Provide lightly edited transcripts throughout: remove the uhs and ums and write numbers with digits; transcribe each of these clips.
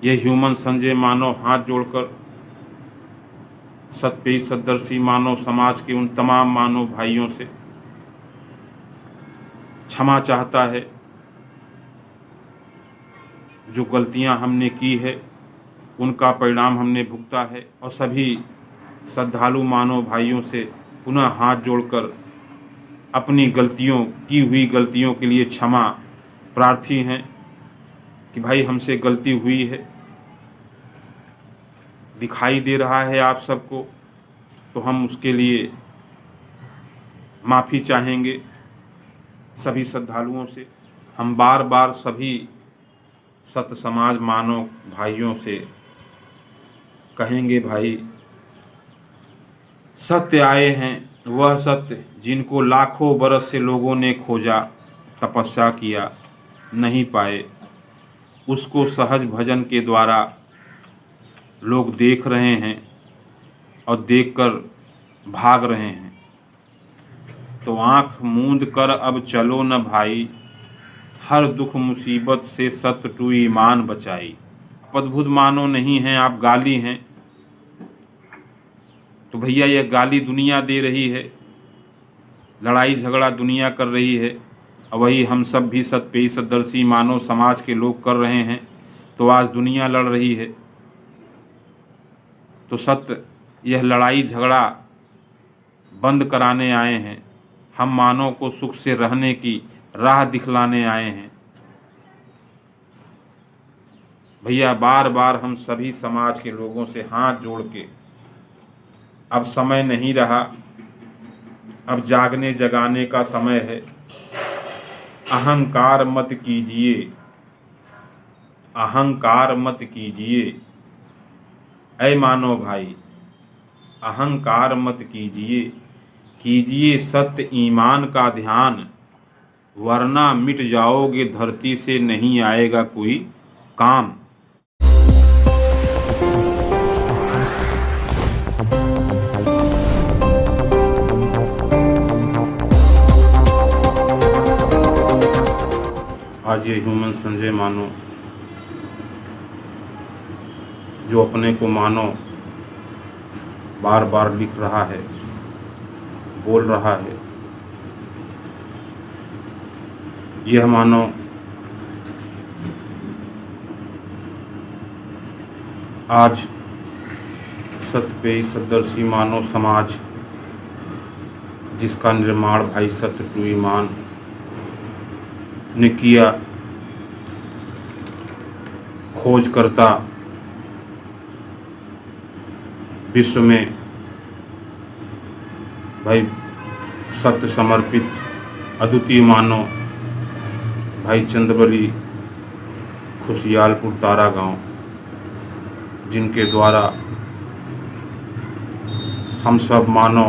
ये ह्यूमन संजय मानव हाथ जोड़कर सतपेई सदर्शी मानव समाज के उन तमाम मानव भाइयों से क्षमा चाहता है जो गलतियां हमने की है उनका परिणाम हमने भुगता है, और सभी श्रद्धालु मानव भाइयों से पुनः हाथ जोड़कर अपनी की हुई गलतियों के लिए क्षमा प्रार्थी हैं कि भाई हमसे गलती हुई है, दिखाई दे रहा है आप सबको, तो हम उसके लिए माफ़ी चाहेंगे सभी श्रद्धालुओं से। हम बार बार सभी सत समाज मानव भाइयों से कहेंगे, भाई सत्य आए हैं, वह सत्य जिनको लाखों बरस से लोगों ने खोजा, तपस्या किया, नहीं पाए, उसको सहज भजन के द्वारा लोग देख रहे हैं और देखकर भाग रहे हैं। तो आँख मूंद कर अब चलो न भाई, हर दुख मुसीबत से सत्य टू ईमान बचाई। आप अद्भुत मानो नहीं हैं, आप गाली हैं। तो भैया यह गाली दुनिया दे रही है, लड़ाई झगड़ा दुनिया कर रही है, और वही हम सब भी सतपेई सदर्शी मानव समाज के लोग कर रहे हैं। तो आज दुनिया लड़ रही है, तो सत्य यह लड़ाई झगड़ा बंद कराने आए हैं। हम मानव को सुख से रहने की राह दिखलाने आए हैं। भैया बार बार हम सभी समाज के लोगों से हाथ जोड़ के, अब समय नहीं रहा, अब जागने जगाने का समय है। अहंकार मत कीजिए, अहंकार मत कीजिए, ऐ मानव भाई अहंकार मत कीजिए, कीजिए सत्य ईमान का ध्यान, वरना मिट जाओगे धरती से, नहीं आएगा कोई काम। आज ये ह्यूमन संजय मानो जो अपने को मानो बार बार लिख रहा है, बोल रहा है, यह मानो आज सतपेई सदर्शी मानव समाज जिसका निर्माण भाई सत्य टू ईमान ने किया, खोजकर्ता विश्व में भाई सत्य समर्पित अद्वितीय मानव भाई चंद्रबली खुशियालपुर तारा गांव, जिनके द्वारा हम सब मानव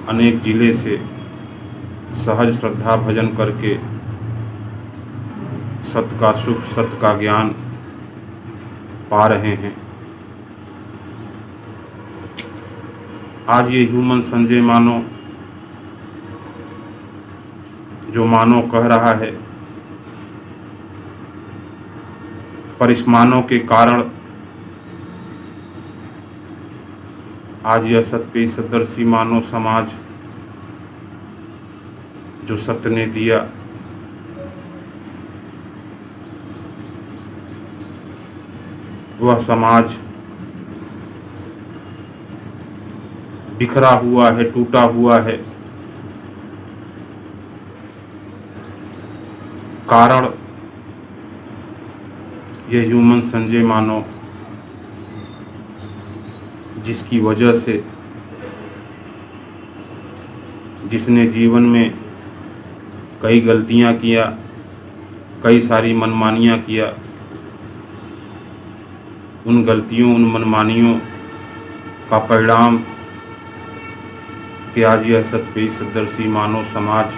अनेक जिले से सहज श्रद्धा भजन करके सत्य का सुख सत्य का ज्ञान पा रहे हैं। आज ये ह्यूमन संजय मानो जो मानो कह रहा है, पर इस मानव के कारण आज यह सतपेई सदर्शी मानव समाज जो सत्य ने दिया, वह समाज बिखरा हुआ है, टूटा हुआ है। कारण यह ह्यूमन संजय मानो जिसकी वजह से, जिसने जीवन में कई गलतियां किया, कई सारी मनमानियां किया, उन गलतियों उन मनमानियों का परिणाम कि आज यह सतपेई सदर्शी मानव समाज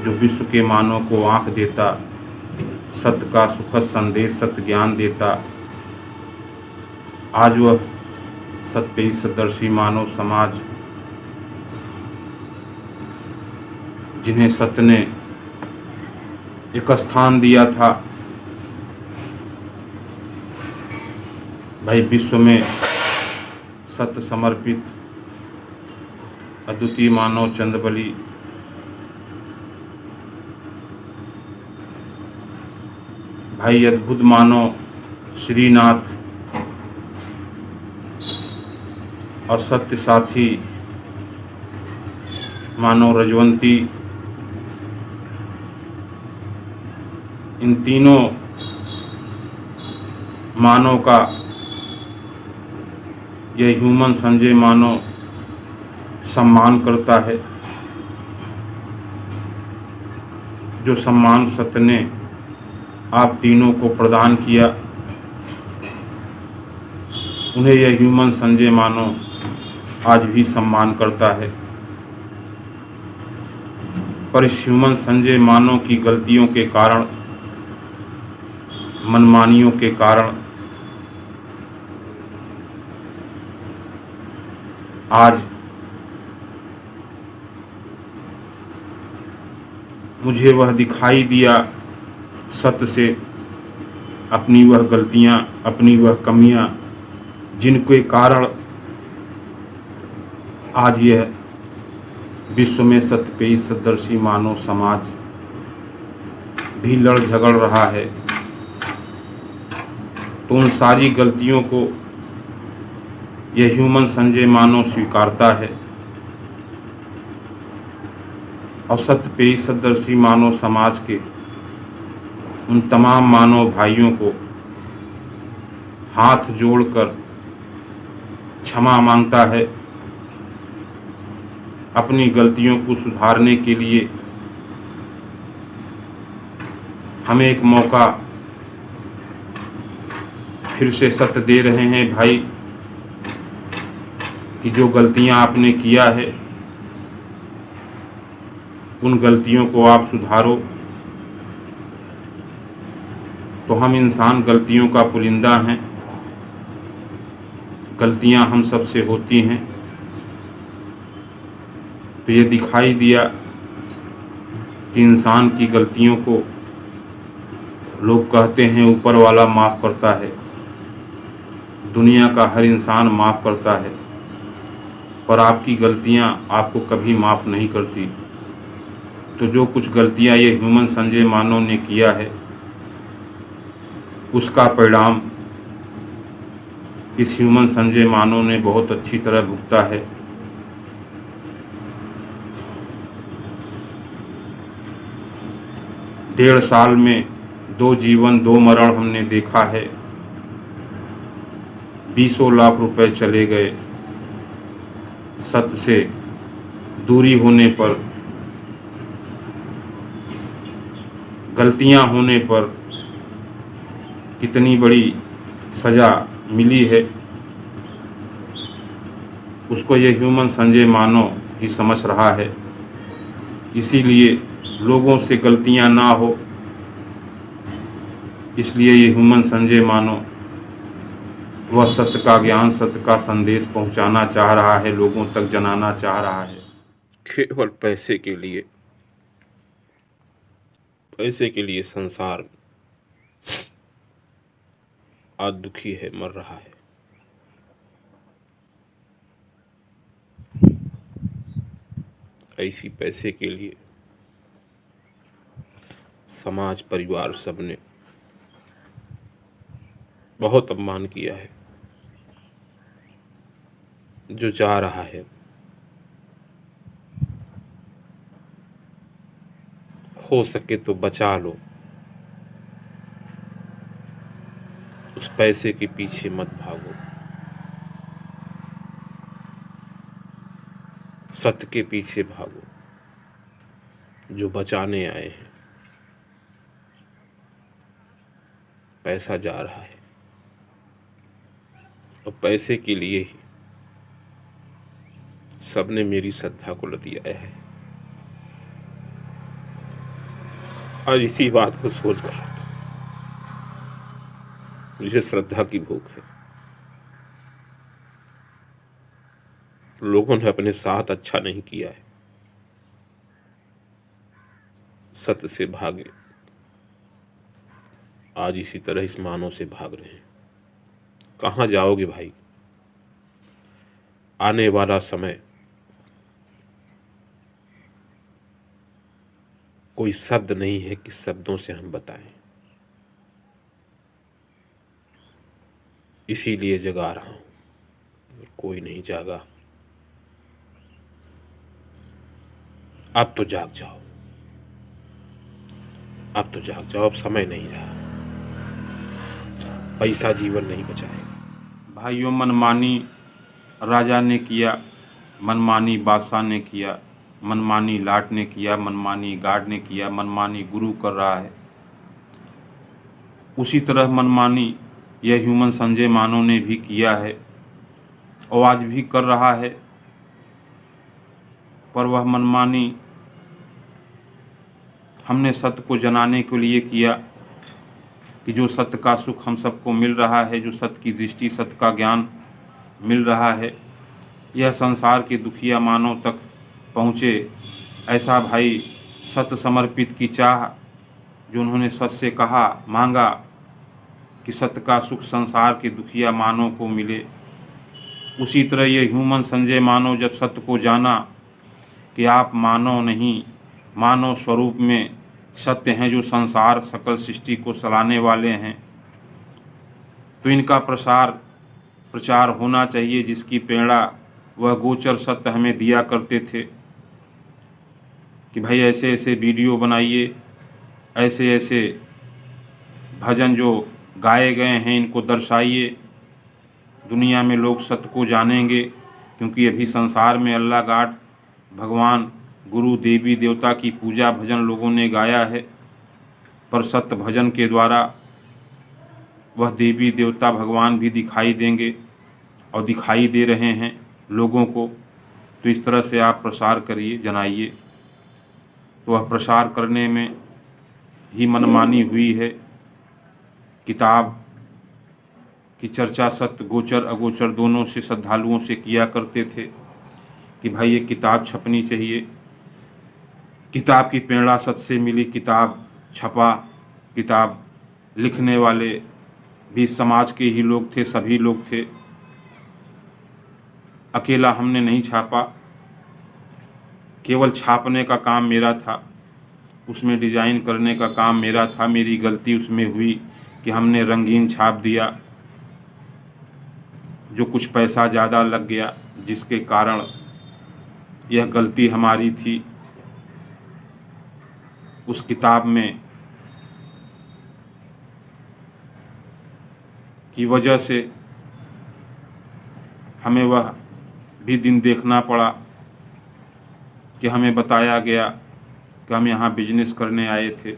जो विश्व के मानव को आँख देता, सत्य का सुखद संदेश सत्य ज्ञान देता, आज वह सतपेई सदर्शी मानव समाज जिन्हें सत्य ने एक स्थान दिया था, भाई विश्व में सत्य समर्पित अद्वितीय मानव चंद्रबली भाई अद्भुत मानव श्रीनाथ और सत्य साथी मानव रजवंती, इन तीनों मानव का यह ह्यूमन संजय मानव सम्मान करता है। जो सम्मान सत्य ने आप तीनों को प्रदान किया, उन्हें यह ह्यूमन संजय मानव आज भी सम्मान करता है। पर इस ह्यूमन संजय मानव की गलतियों के कारण, मनमानियों के कारण आज मुझे वह दिखाई दिया सत्य से अपनी वह गलतियां, अपनी वह कमियां, जिनके कारण आज यह विश्व में सत्य पे सदर्शी मानव समाज भी लड़ झगड़ रहा है। तो उन सारी गलतियों को यह ह्यूमन संजय मानव स्वीकारता है और सत्य पे सदर्शी मानव समाज के उन तमाम मानव भाइयों को हाथ जोड़कर क्षमा मांगता है। अपनी गलतियों को सुधारने के लिए हमें एक मौका फिर से सत्य दे रहे हैं भाई कि जो गलतियां आपने किया है उन गलतियों को आप सुधारो। तो हम इंसान गलतियों का पुलिंदा हैं, गलतियां हम सबसे होती हैं। तो ये दिखाई दिया कि इंसान की गलतियों को लोग कहते हैं ऊपर वाला माफ़ करता है, दुनिया का हर इंसान माफ़ करता है, पर आपकी गलतियां आपको कभी माफ़ नहीं करती। तो जो कुछ गलतियां ये ह्यूमन संजय मानव ने किया है, उसका परिणाम इस ह्यूमन संजय मानव ने बहुत अच्छी तरह भुगता है। 1.5 साल में 2 जीवन 2 मरण हमने देखा है। 20 लाख रुपए चले गए सत्य से दूरी होने पर, गलतियां होने पर कितनी बड़ी सज़ा मिली है, उसको ये ह्यूमन संजय मानव ही समझ रहा है। इसीलिए लोगों से गलतियां ना हो, इसलिए ये ह्यूमन संजय मानव वह सत्य का ज्ञान, सत्य का संदेश पहुंचाना चाह रहा है, लोगों तक जनाना चाह रहा है। केवल पैसे के लिए संसार आज दुखी है, मर रहा है। ऐसी पैसे के लिए समाज, परिवार सबने बहुत अपमान किया है। जो जा रहा है हो सके तो बचा लो, उस पैसे के पीछे मत भागो, सत्य के पीछे भागो जो बचाने आए हैं। पैसा जा रहा है और पैसे के लिए ही सबने मेरी श्रद्धा को लतियाया है। आज इसी बात को सोचकर मुझे श्रद्धा की भूख है। लोगों ने अपने साथ अच्छा नहीं किया है, सत्य से भागे, आज इसी तरह इस मानव से भाग रहे हैं। कहाँ जाओगे भाई? आने वाला समय कोई शब्द नहीं है कि शब्दों से हम बताएं, इसीलिए जगा रहा हूं। कोई नहीं जागा, अब तो जाग जाओ, अब तो जाग जाओ, अब समय नहीं रहा। पैसा जीवन नहीं बचाएगा। भाइयों, मनमानी राजा ने किया, मनमानी बादशाह ने किया, मनमानी लाट ने किया, मनमानी गार्ड ने किया, मनमानी गुरु कर रहा है। उसी तरह मनमानी यह ह्यूमन संजय मानव ने भी किया है और आज भी कर रहा है। पर वह मनमानी हमने सत्य को जनाने के लिए किया कि जो सत्य का सुख हम सबको मिल रहा है, जो सत्य की दृष्टि, सत्य का ज्ञान मिल रहा है, यह संसार के दुखिया मानव तक पहुँचे। ऐसा भाई सत्य समर्पित की चाह जो उन्होंने सत्य से कहा, मांगा कि सत्य का सुख संसार के दुखिया मानव को मिले। उसी तरह ये ह्यूमन संजय मानव जब सत्य को जाना कि आप मानव नहीं, मानव स्वरूप में सत्य हैं जो संसार सकल सृष्टि को चलाने वाले हैं, तो इनका प्रचार होना चाहिए, जिसकी प्रेरणा वह गोचर सत्य हमें दिया करते थे कि भाई ऐसे ऐसे वीडियो बनाइए, ऐसे ऐसे भजन जो गाए गए हैं इनको दर्शाइए, दुनिया में लोग सत्य को जानेंगे। क्योंकि अभी संसार में अल्लाह गॉड, भगवान, गुरु, देवी देवता की पूजा भजन लोगों ने गाया है, पर सत्य भजन के द्वारा वह देवी देवता भगवान भी दिखाई देंगे और दिखाई दे रहे हैं लोगों को। तो इस तरह से आप प्रसार करिए, जनाइए। तो वह प्रसार करने में ही मनमानी हुई है। किताब की चर्चा सत्य गोचर अगोचर दोनों से श्रद्धालुओं से किया करते थे कि भाई ये किताब छपनी चाहिए। किताब की प्रेरणा सत्य से मिली, किताब छपा। किताब लिखने वाले भी समाज के ही लोग थे, सभी लोग थे, अकेला हमने नहीं छापा। केवल छापने का काम मेरा था, उसमें डिज़ाइन करने का काम मेरा था। मेरी गलती उसमें हुई कि हमने रंगीन छाप दिया, जो कुछ पैसा ज़्यादा लग गया, जिसके कारण यह गलती हमारी थी। उस किताब में की वजह से हमें वह भी दिन देखना पड़ा कि हमें बताया गया कि हम यहाँ बिजनेस करने आए थे,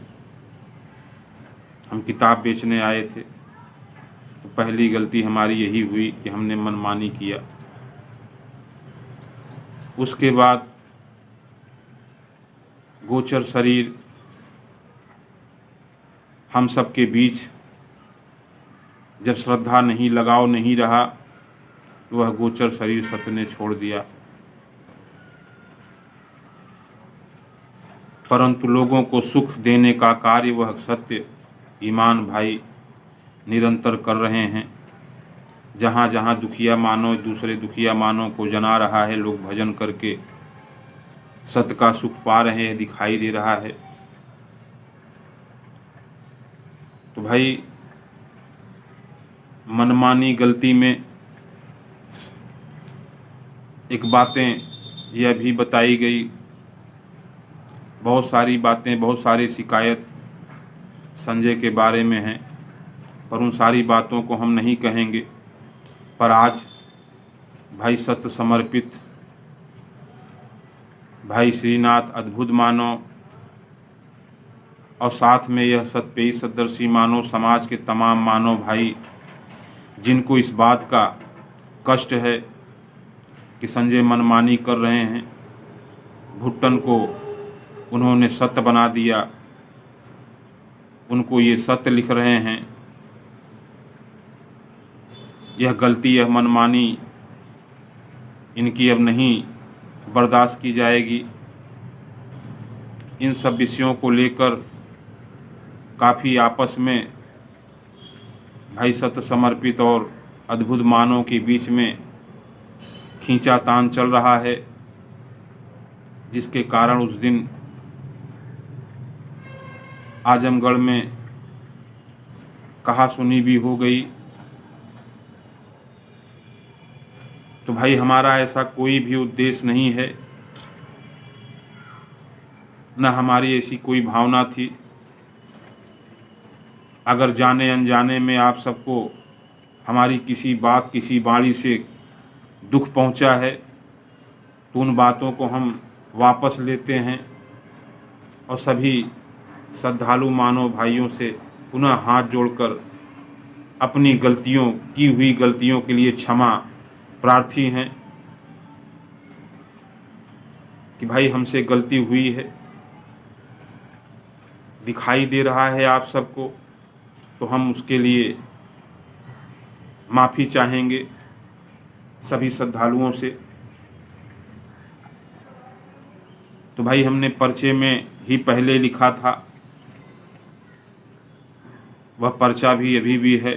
हम किताब बेचने आए थे। तो पहली गलती हमारी यही हुई कि हमने मनमानी किया। उसके बाद गोचर शरीर हम सबके बीच जब श्रद्धा नहीं, लगाव नहीं रहा, तो वह गोचर शरीर सत्य ने छोड़ दिया। परंतु लोगों को सुख देने का कार्य वह सत्य ईमान भाई निरंतर कर रहे हैं। जहाँ जहाँ दुखिया मानव दूसरे दुखिया मानव को जना रहा है, लोग भजन करके सत्य का सुख पा रहे हैं, दिखाई दे रहा है। तो भाई मनमानी गलती में एक बातें यह भी बताई गई, बहुत सारी बातें, बहुत सारी शिकायत संजय के बारे में हैं, पर उन सारी बातों को हम नहीं कहेंगे। पर आज भाई सत्य समर्पित भाई श्रीनाथ अद्भुत मानव और साथ में यह सतपेई सदर्शी मानव समाज के तमाम मानव भाई जिनको इस बात का कष्ट है कि संजय मनमानी कर रहे हैं, भुट्टन को उन्होंने सत्य बना दिया, उनको ये सत्य लिख रहे हैं, यह गलती, यह मनमानी इनकी अब नहीं बर्दाश्त की जाएगी। इन सब विषयों को लेकर काफ़ी आपस में भाई सत्य समर्पित और अद्भुत मानव के बीच में खींचातान चल रहा है, जिसके कारण उस दिन आजमगढ़ में कहा सुनी भी हो गई। तो भाई हमारा ऐसा कोई भी उद्देश्य नहीं है, न हमारी ऐसी कोई भावना थी। अगर जाने अनजाने में आप सबको हमारी किसी बात किसी वाणी से दुख पहुंचा है तो उन बातों को हम वापस लेते हैं और सभी श्रद्धालु मानव भाइयों से पुनः हाथ जोड़कर अपनी गलतियों की हुई गलतियों के लिए क्षमा प्रार्थी हैं कि भाई हमसे गलती हुई है, दिखाई दे रहा है आप सबको, तो हम उसके लिए माफ़ी चाहेंगे सभी श्रद्धालुओं से। तो भाई हमने पर्चे में ही पहले लिखा था, वह पर्चा भी अभी भी है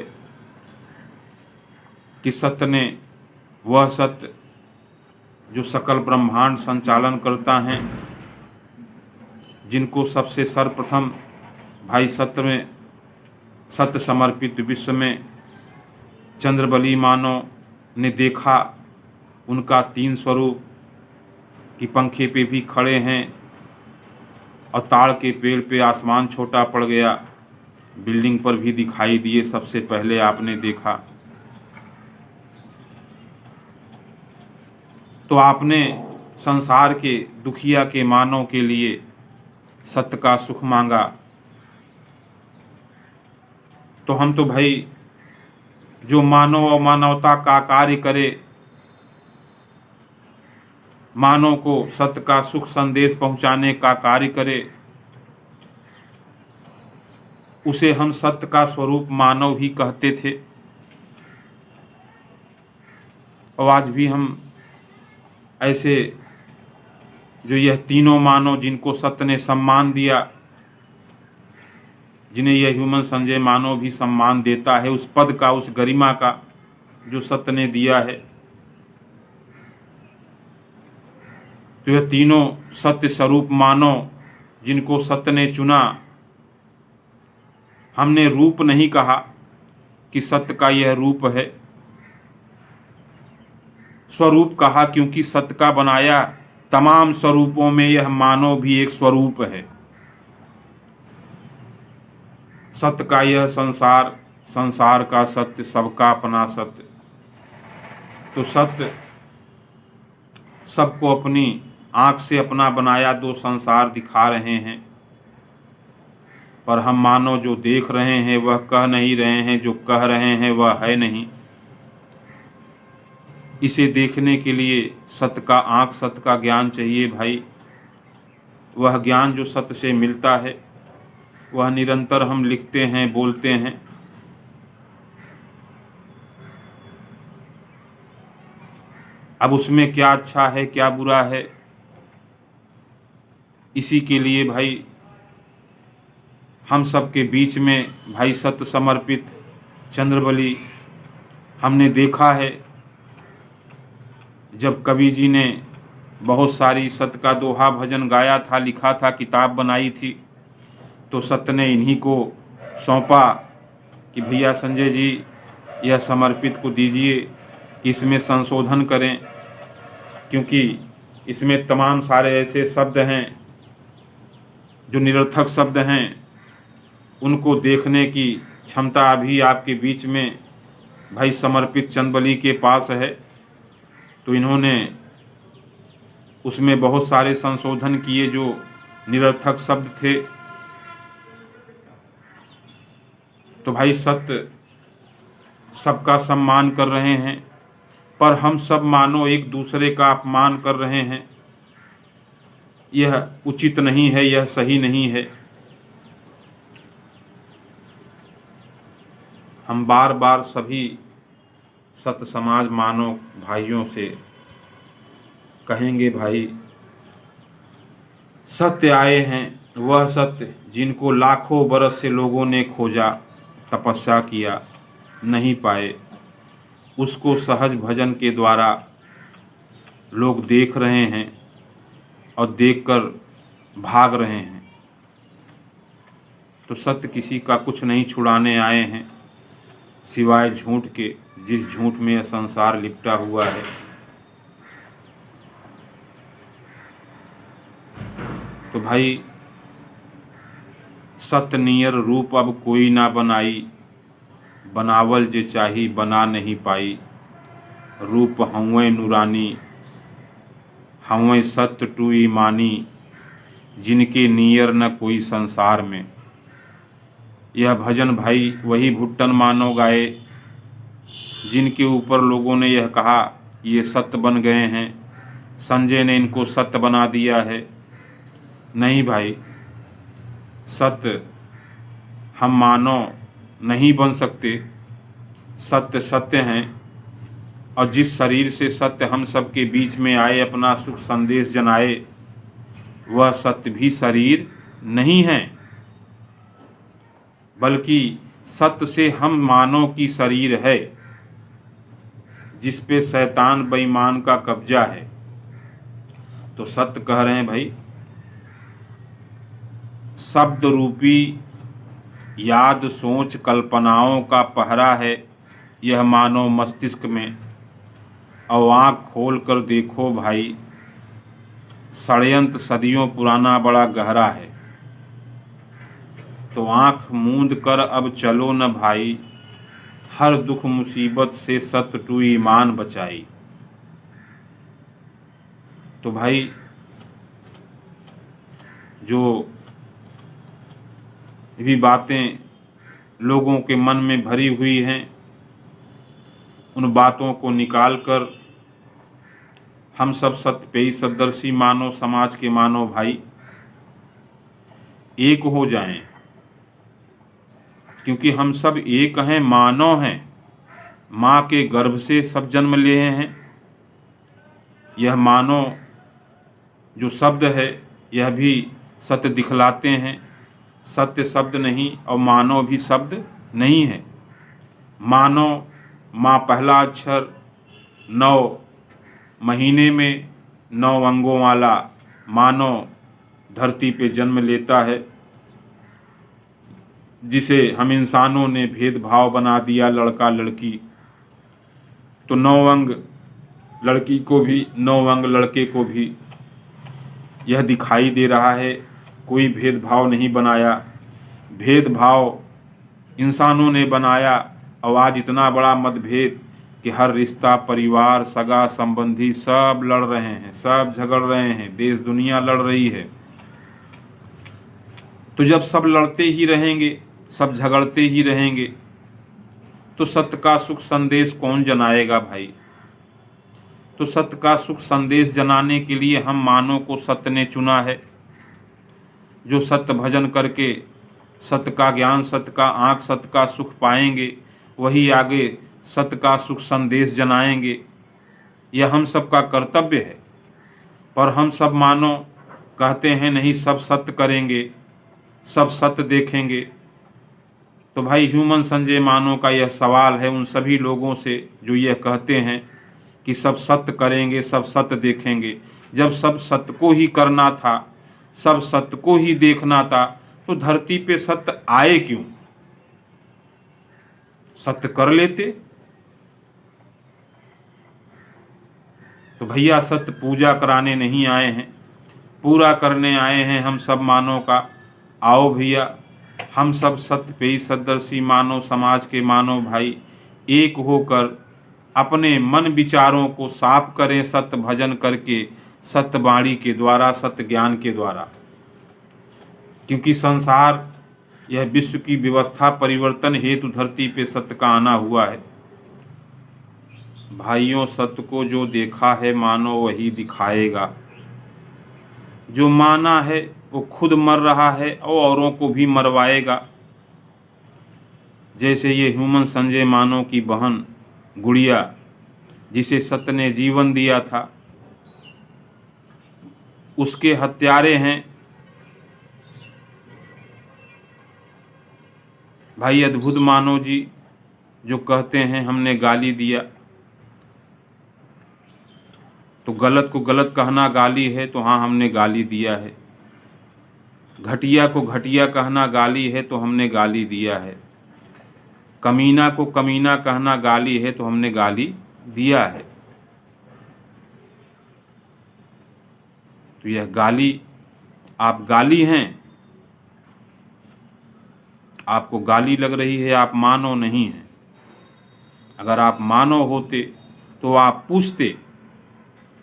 कि सत्य ने वह सत्य जो सकल ब्रह्मांड संचालन करता है, जिनको सबसे सर्वप्रथम भाई सत्य समर्पित विश्व में चंद्रबली मानव ने देखा, उनका 3 स्वरूप कि पंखे पे भी खड़े हैं और ताड़ के पेड़ पे आसमान छोटा पड़ गया, बिल्डिंग पर भी दिखाई दिए, सबसे पहले आपने देखा। तो आपने संसार के दुखिया के मानव के लिए सत्य का सुख मांगा। तो हम तो भाई जो मानव और मानवता का कार्य करे, मानव को सत्य का सुख संदेश पहुंचाने का कार्य करे, उसे हम सत्य का स्वरूप मानव ही कहते थे। और आज भी हम ऐसे जो यह तीनों मानव जिनको सत्य ने सम्मान दिया, जिन्हें यह ह्यूमन संजय मानव भी सम्मान देता है, उस पद का, उस गरिमा का जो सत्य ने दिया है, तो यह तीनों सत्य स्वरूप मानव जिनको सत्य ने चुना, हमने रूप नहीं कहा कि सत्य का यह रूप है, स्वरूप कहा, क्योंकि सत्य का बनाया तमाम स्वरूपों में यह मानव भी एक स्वरूप है। सत्य का यह संसार, संसार का सत्य, सबका अपना सत्य। तो सत्य सबको अपनी आंख से अपना बनाया 2 संसार दिखा रहे हैं, पर हम मानव जो देख रहे हैं वह कह नहीं रहे हैं, जो कह रहे हैं वह है नहीं। इसे देखने के लिए सत्य का आँख, सत्य का ज्ञान चाहिए भाई। वह ज्ञान जो सत्य से मिलता है वह निरंतर हम लिखते हैं, बोलते हैं। अब उसमें क्या अच्छा है क्या बुरा है, इसी के लिए भाई हम सब के बीच में भाई सत्य समर्पित चंद्रबली हमने देखा है। जब कवि जी ने बहुत सारी सत्य का दोहा भजन गाया था, लिखा था, किताब बनाई थी, तो सत्य ने इन्हीं को सौंपा कि भैया संजय जी यह समर्पित को दीजिए कि इसमें संशोधन करें, क्योंकि इसमें तमाम सारे ऐसे शब्द हैं जो निरर्थक शब्द हैं, उनको देखने की क्षमता अभी आपके बीच में भाई समर्पित चंद्रबली के पास है। तो इन्होंने उसमें बहुत सारे संशोधन किए जो निरर्थक शब्द थे। तो भाई सत्य सबका सम्मान कर रहे हैं, पर हम सब मानो एक दूसरे का अपमान कर रहे हैं। यह उचित नहीं है, यह सही नहीं है। हम बार बार सभी सत्य समाज मानव भाइयों से कहेंगे, भाई सत्य आए हैं, वह सत्य जिनको लाखों बरस से लोगों ने खोजा, तपस्या किया, नहीं पाए। उसको सहज भजन के द्वारा लोग देख रहे हैं और देखकर भाग रहे हैं। तो सत्य किसी का कुछ नहीं छुड़ाने आए हैं सिवाय झूठ के, जिस झूठ में यह संसार लिपटा हुआ है। तो भाई, सत्य नियर रूप अब कोई ना बनाई, बनावल जे चाही बना नहीं पाई। रूप हउए नूरानी, हउए सत्य टू ईमानी, जिनके नियर न कोई संसार में। यह भजन भाई वही भुट्टन मानो गाए जिनके ऊपर लोगों ने यह कहा ये सत्य बन गए हैं, संजय ने इनको सत्य बना दिया है। नहीं भाई, सत्य हम मानव नहीं बन सकते। सत्य सत्य हैं, और जिस शरीर से सत्य हम सबके बीच में आए, अपना सुख संदेश जनाए, वह सत्य भी शरीर नहीं है, बल्कि सत्य से हम मानव की शरीर है, जिस पे शैतान बेईमान का कब्जा है। तो सत्य कह रहे हैं भाई, शब्द रूपी याद सोच कल्पनाओं का पहरा है यह मानव मस्तिष्क में। और आँख खोल कर देखो भाई, षड्यंत्र सदियों पुराना बड़ा गहरा है। तो आँख मूंद कर अब चलो न भाई, हर दुख मुसीबत से सत्य टू ईमान बचाई। तो भाई, जो भी बातें लोगों के मन में भरी हुई हैं, उन बातों को निकाल कर हम सब सत्य पे ही सदर्शी मानव समाज के मानव भाई एक हो जाएं, क्योंकि हम सब एक हैं, मानव हैं। माँ के गर्भ से सब जन्म लिए हैं। यह मानव जो शब्द है यह भी सत्य दिखलाते हैं। सत्य शब्द नहीं और मानव भी शब्द नहीं है। मानव माँ पहला अक्षर, 9 महीने में 9 अंगों वाला मानव धरती पे जन्म लेता है, जिसे हम इंसानों ने भेदभाव बना दिया लड़का लड़की। तो 9 अंग लड़की को भी, 9 अंग लड़के को भी यह दिखाई दे रहा है। कोई भेदभाव नहीं बनाया, भेदभाव इंसानों ने बनाया। और आज इतना बड़ा मतभेद कि हर रिश्ता, परिवार, सगा संबंधी सब लड़ रहे हैं, सब झगड़ रहे हैं, देश दुनिया लड़ रही है। तो जब सब लड़ते ही रहेंगे, सब झगड़ते ही रहेंगे, तो सत्य का सुख संदेश कौन जनाएगा भाई? तो सत्य का सुख संदेश जनाने के लिए हम मानव को सत्य ने चुना है। जो सत्य भजन करके सत्य का ज्ञान, सत्य का आँख, सत्य का सुख पाएंगे, वही आगे सत्य का सुख संदेश जनाएंगे। यह हम सब का कर्तव्य है। पर हम सब मानव कहते हैं नहीं, सब सत्य करेंगे, सब सत्य देखेंगे। तो भाई, ह्यूमन संजय मानव का यह सवाल है उन सभी लोगों से जो यह कहते हैं कि सब सत्य करेंगे, सब सत्य देखेंगे। जब सब सत्य को ही करना था, सब सत्य को ही देखना था, तो धरती पे सत्य आए क्यों? सत्य कर लेते। तो भैया, सत्य पूजा कराने नहीं आए हैं, पूरा करने आए हैं हम सब मानव का। आओ भैया, हम सब सत्य पे ही सदर्शी मानव समाज के मानव भाई एक होकर अपने मन विचारों को साफ करें, सत्य भजन करके, सत्य वाणी के द्वारा, सत्य ज्ञान के द्वारा। क्योंकि संसार, यह विश्व की व्यवस्था परिवर्तन हेतु धरती पे सत्य का आना हुआ है। भाइयों, सत्य को जो देखा है मानो वही दिखाएगा। जो माना है वो खुद मर रहा है और औरों को भी मरवाएगा। जैसे ये ह्यूमन संजय मानव की बहन गुड़िया, जिसे सत्य ने जीवन दिया था, उसके हत्यारे हैं भाई अद्भुत मानव जी, जो कहते हैं हमने गाली दिया, तो गलत को गलत कहना गाली है, तो हाँ हमने गाली दिया है। घटिया को घटिया कहना गाली है, तो हमने गाली दिया है। कमीना को कमीना कहना गाली है, तो हमने गाली दिया है। तो यह गाली, आप गाली हैं, आपको गाली लग रही है, आप मानव नहीं हैं। अगर आप मानव होते तो आप पूछते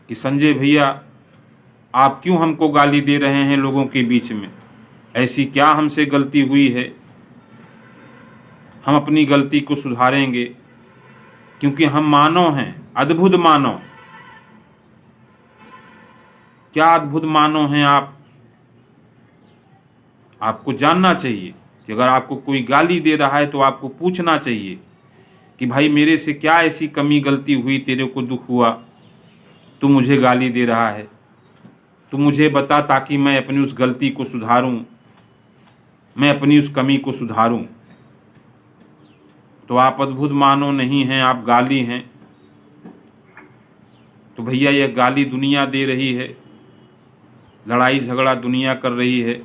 कि संजय भैया आप क्यों हमको गाली दे रहे हैं लोगों के बीच में, ऐसी क्या हमसे गलती हुई है, हम अपनी गलती को सुधारेंगे, क्योंकि हम मानव हैं, अद्भुत मानव। क्या अद्भुत मानव हैं आप। आपको जानना चाहिए कि अगर आपको कोई गाली दे रहा है तो आपको पूछना चाहिए कि भाई मेरे से क्या ऐसी कमी गलती हुई, तेरे को दुख हुआ, तू मुझे गाली दे रहा है, तू मुझे बता ताकि मैं अपनी उस गलती को सुधारूं, मैं अपनी उस कमी को सुधारूं। तो आप अद्भुत मानव नहीं हैं, आप गाली हैं। तो भैया यह गाली दुनिया दे रही है, लड़ाई झगड़ा दुनिया कर रही है,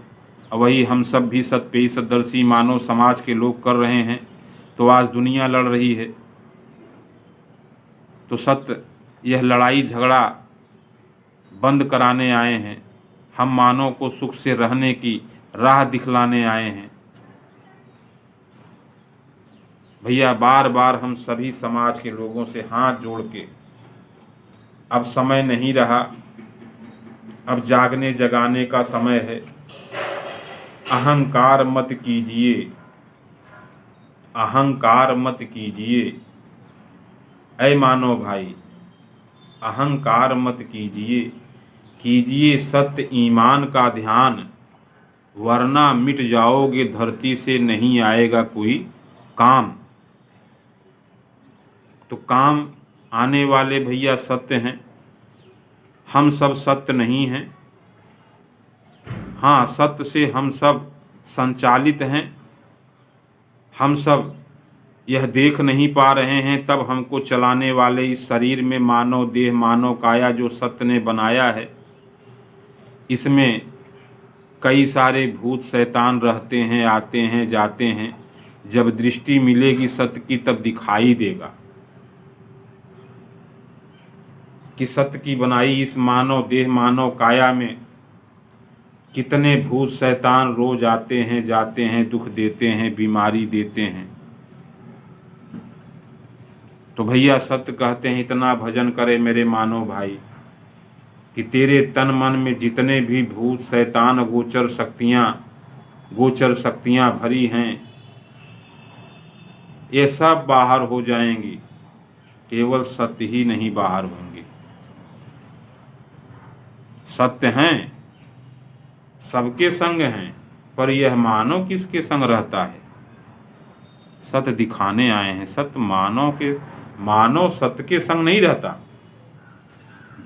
और वही हम सब भी सत्पेयी सदर्शी मानव समाज के लोग कर रहे हैं, तो आज दुनिया लड़ रही है। तो सत्य यह लड़ाई झगड़ा बंद कराने आए हैं, हम मानव को सुख से रहने की राह दिखलाने आए हैं। भैया बार बार हम सभी समाज के लोगों से हाथ जोड़ के, अब समय नहीं रहा, अब जागने जगाने का समय है। अहंकार मत कीजिए, अहंकार मत कीजिए, ऐ मानव भाई, अहंकार मत कीजिए, कीजिए सत्य ईमान का ध्यान, वरना मिट जाओगे धरती से, नहीं आएगा कोई काम। तो काम आने वाले भैया सत्य हैं, हम सब सत्य नहीं हैं। हाँ, सत्य से हम सब संचालित हैं, हम सब यह देख नहीं पा रहे हैं, तब हमको चलाने वाले इस शरीर में मानव देह, मानव काया जो सत्य ने बनाया है, इसमें कई सारे भूत शैतान रहते हैं, आते हैं जाते हैं। जब दृष्टि मिलेगी सत्य की तब दिखाई देगा कि सत्य की बनाई इस मानव देह, मानव काया में कितने भूत शैतान रोज आते हैं जाते हैं, दुख देते हैं, बीमारी देते हैं। तो भैया सत्य कहते हैं, इतना भजन करे मेरे मानव भाई कि तेरे तन मन में जितने भी भूत शैतान गोचर शक्तियां भरी हैं, ये सब बाहर हो जाएंगी, केवल सत्य ही नहीं बाहर होंगे। सत्य हैं, सबके संग हैं, पर यह मानव किसके संग रहता है। सत्य दिखाने आए हैं, सत्य मानव सत्य के संग नहीं रहता,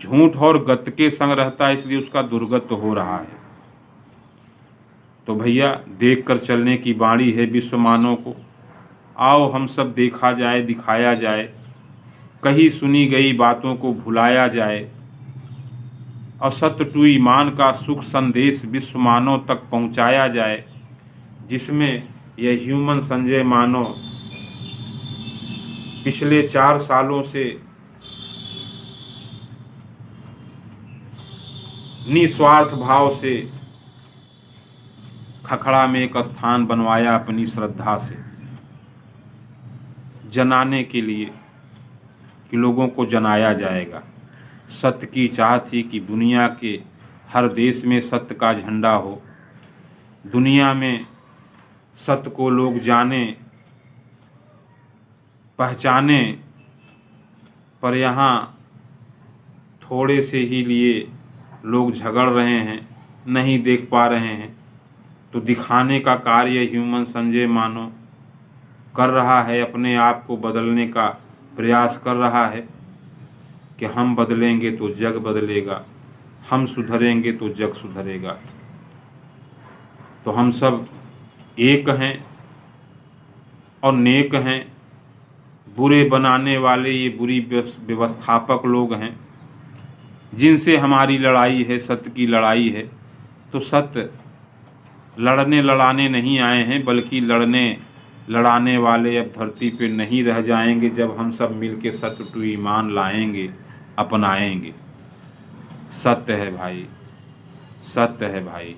झूठ और गत के संग रहता है, इसलिए उसका दुर्गत हो रहा है। तो भैया देख कर चलने की बाणी है विश्व मानव को। आओ हम सब देखा जाए, दिखाया जाए, कहीं सुनी गई बातों को भुलाया जाए, और सत्य टू ईमान का सुख संदेश विश्व मानव तक पहुंचाया जाए, जिसमें यह ह्यूमन संजय मानव पिछले 4 सालों से निस्वार्थ भाव से खखड़ा में एक स्थान बनवाया अपनी श्रद्धा से, जनाने के लिए कि लोगों को जनाया जाएगा। सत्य की चाह थी कि दुनिया के हर देश में सत्य का झंडा हो, दुनिया में सत्य को लोग जाने पहचाने, पर यहाँ थोड़े से ही लिए लोग झगड़ रहे हैं, नहीं देख पा रहे हैं। तो दिखाने का कार्य ह्यूमन संजय मानव कर रहा है, अपने आप को बदलने का प्रयास कर रहा है कि हम बदलेंगे तो जग बदलेगा, हम सुधरेंगे तो जग सुधरेगा। तो हम सब एक हैं और नेक हैं। बुरे बनाने वाले ये बुरी व्यवस्थापक लोग हैं, जिनसे हमारी लड़ाई है, सत्य की लड़ाई है। तो सत्य लड़ने लड़ाने नहीं आए हैं, बल्कि लड़ने लड़ाने वाले अब धरती पे नहीं रह जाएंगे जब हम सब मिल के सत्य टू ईमान लाएंगे, अपनाएंगे। सत्य है भाई, सत्य है भाई।